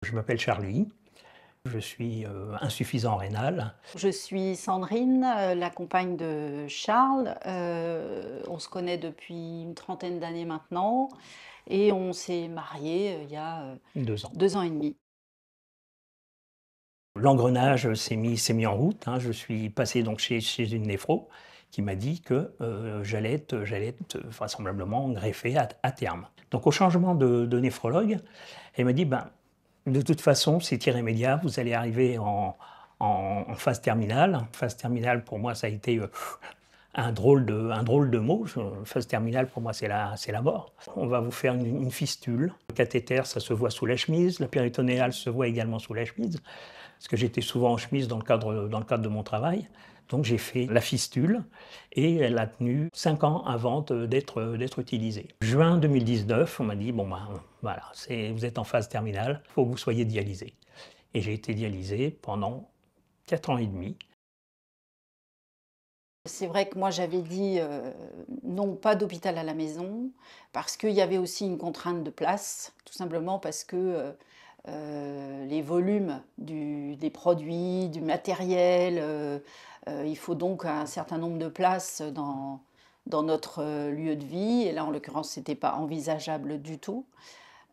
Je m'appelle Charlie, je suis insuffisant rénal. Je suis Sandrine, la compagne de Charles. On se connaît depuis une trentaine d'années maintenant et on s'est mariés il y a 2 ans. 2 ans et demi. L'engrenage s'est mis en route, hein. Je suis passé donc chez une néphro qui m'a dit que j'allais être vraisemblablement greffé à terme. Donc au changement de néphrologue, elle m'a dit ben, de toute façon, c'est irrémédiable, vous allez arriver en phase terminale. Phase terminale, pour moi, ça a été un drôle de mot. Phase terminale, pour moi, c'est la mort. On va vous faire une fistule. Le cathéter, ça se voit sous la chemise. La péritonéale se voit également sous la chemise, parce que j'étais souvent en chemise dans le cadre de mon travail. Donc j'ai fait la fistule et elle a tenu 5 ans avant d'être utilisée. Juin 2019, on m'a dit, bon ben voilà, vous êtes en phase terminale, il faut que vous soyez dialysé. Et j'ai été dialysé pendant 4 ans et demi. C'est vrai que moi j'avais dit non, pas d'hôpital à la maison, parce qu'il y avait aussi une contrainte de place, tout simplement parce que les volumes des produits, du matériel, il faut donc un certain nombre de places dans notre lieu de vie. Et là, en l'occurrence, ce n'était pas envisageable du tout.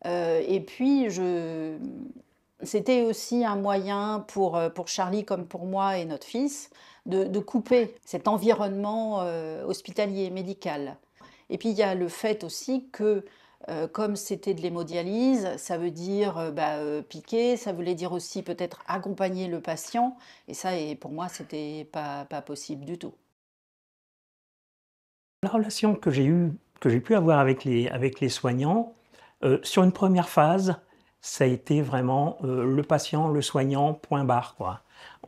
Et puis, c'était aussi un moyen pour Charlie comme pour moi et notre fils de couper cet environnement hospitalier, médical. Et puis il y a le fait aussi que comme c'était de l'hémodialyse, ça veut dire piquer, ça voulait dire aussi peut-être accompagner le patient. Et ça, pour moi, c'était pas possible du tout. La relation que j'ai pu avoir avec les soignants, sur une première phase, ça a été vraiment le patient, le soignant, point barre, quoi.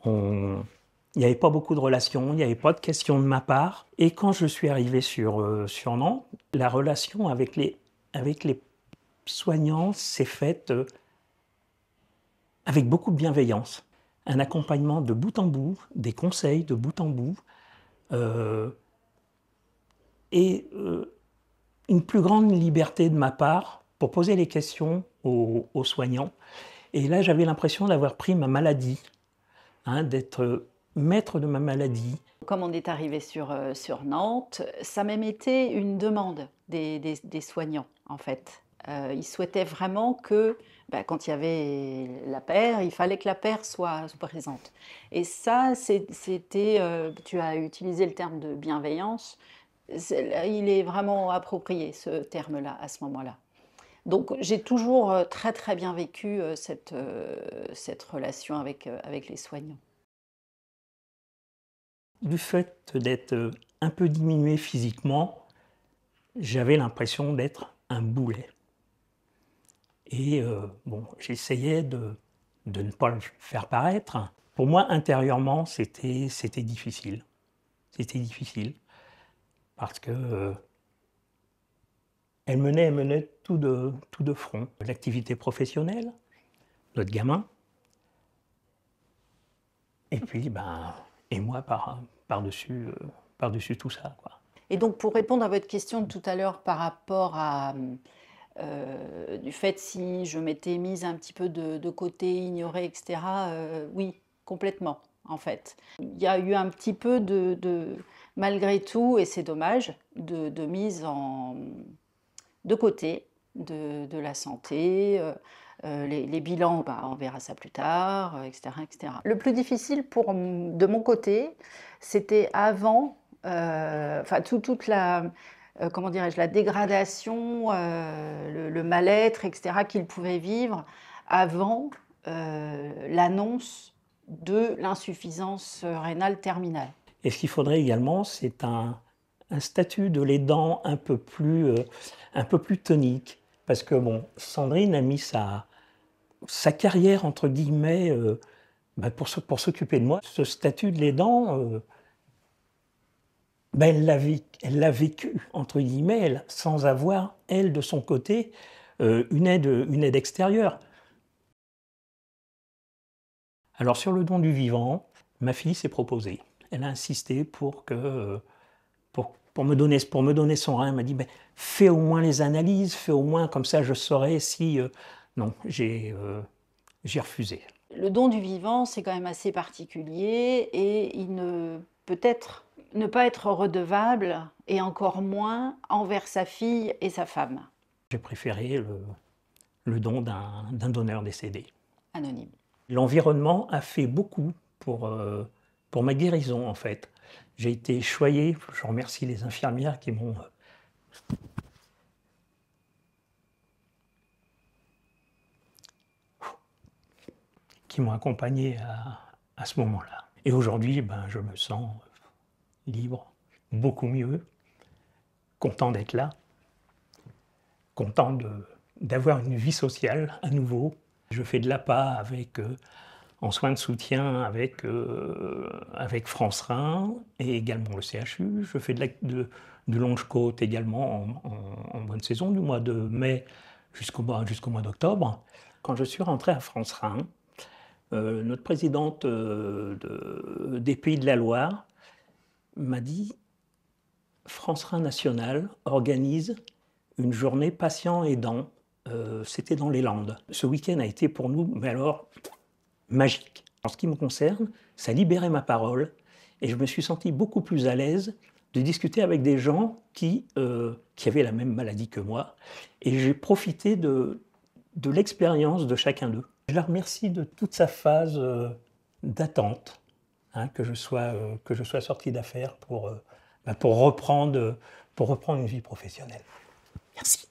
Il n'y avait pas beaucoup de relations, il n'y avait pas de questions de ma part. Et quand je suis arrivé sur Nantes, la relation avec les soignants s'est faite avec beaucoup de bienveillance. Un accompagnement de bout en bout, des conseils de bout en bout, euh, et une plus grande liberté de ma part pour poser les questions aux soignants. Et là, j'avais l'impression d'avoir pris ma maladie, hein, d'être maître de ma maladie. Comme on est arrivé sur Nantes, ça a même été une demande des soignants, en fait. Ils souhaitaient vraiment que, quand il y avait la paire, il fallait que la paire soit présente. Et ça, c'était, tu as utilisé le terme de bienveillance, il est vraiment approprié, ce terme-là, à ce moment-là. Donc j'ai toujours très très bien vécu cette relation avec les soignants. Du fait d'être un peu diminué physiquement, j'avais l'impression d'être un boulet. Et bon, j'essayais de ne pas le faire paraître. Pour moi, intérieurement, c'était difficile. C'était difficile parce que elle menait tout de front. L'activité professionnelle, notre gamin, et puis et moi par-dessus tout ça, quoi. Et donc pour répondre à votre question de tout à l'heure par rapport à du fait si je m'étais mise un petit peu de côté, ignorée, et cetera, oui, complètement, en fait. Il y a eu un petit peu malgré tout, et c'est dommage, de mise de côté de la santé, les bilans, on verra ça plus tard, et cetera, et cetera. Le plus difficile de mon côté, c'était avant, enfin toute la, comment dirais-je, la dégradation, le mal-être, et cetera, qu'il pouvait vivre avant l'annonce de l'insuffisance rénale terminale. Et ce qu'il faudrait également, c'est un statut de l'aidant un peu plus tonique. Parce que bon, Sandrine a mis sa carrière, entre guillemets, pour s'occuper de moi. Ce statut de l'aidant, elle l'a vécu, entre guillemets, sans avoir, elle, de son côté, une aide extérieure. Alors sur le don du vivant, ma fille s'est proposée. Elle a insisté pour me donner son rein. Elle m'a dit fais au moins les analyses, fais au moins comme ça je saurai si... Non, J'ai refusé. Le don du vivant, c'est quand même assez particulier et il ne peut-être ne pas être redevable et encore moins envers sa fille et sa femme. J'ai préféré le don d'un donneur décédé. Anonyme. L'environnement a fait beaucoup pour ma guérison, en fait. J'ai été choyé, je remercie les infirmières qui m'ont accompagné à ce moment-là. Et aujourd'hui, ben, je me sens libre, beaucoup mieux, content d'être là, content d'avoir une vie sociale à nouveau. Je fais de l'APA en soins de soutien avec France Rhin et également le CHU. Je fais de longe-côte également en bonne saison, du mois de mai jusqu'au mois d'octobre. Quand je suis rentré à France Rhin, notre présidente des Pays de la Loire m'a dit « France Rhin National organise une journée patient aidant ». C'était dans les Landes. Ce week-end a été pour nous, mais alors, magique. En ce qui me concerne, ça libérait ma parole et je me suis senti beaucoup plus à l'aise de discuter avec des gens qui avaient la même maladie que moi. Et j'ai profité de l'expérience de chacun d'eux. Je la remercie de toute sa phase d'attente, hein, que je sois sorti d'affaires pour reprendre une vie professionnelle. Merci.